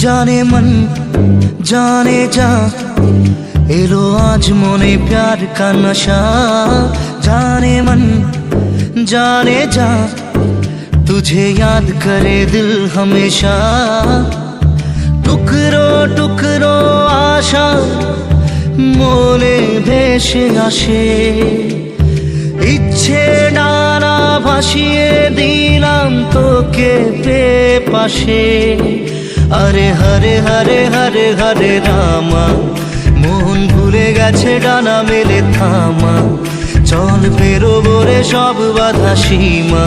जाने मन जाने जा एलो आज मोने प्यार का नशा। जाने मन जाने जा तुझे याद करे दिल हमेशा। टुकरो टुकरो आशा मोले भेসে আসে, ইচ্ছে ডানা ভাসিয়ে দিলাম তোকে পেয়ে পাশে। আরে হরে হরে হরে হরে রামা, মন ভুলে গেছে ডানা মেলে থামা। চল পেরোবো রে সব বাধা সীমা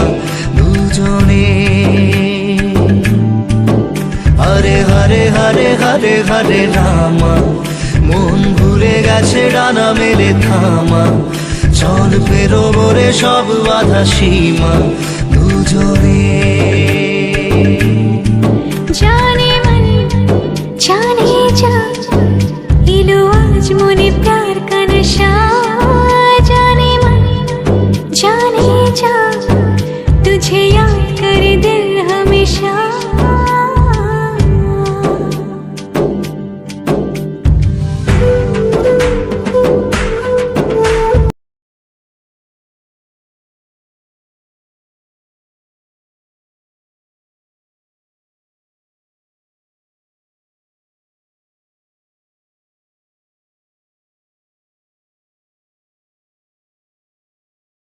দুজনে। হরে হরে হরে হরে হরে রামা, মন ভুলে গেছে ডানা মেলে থামা। চল পেরোবো রে সব বাধা সীমা দুজনে। जाने मन जाने जा एलो आज मोने प्यार का नशा। जाने मन जाने जा तुझे याद करे दिल हमेशा।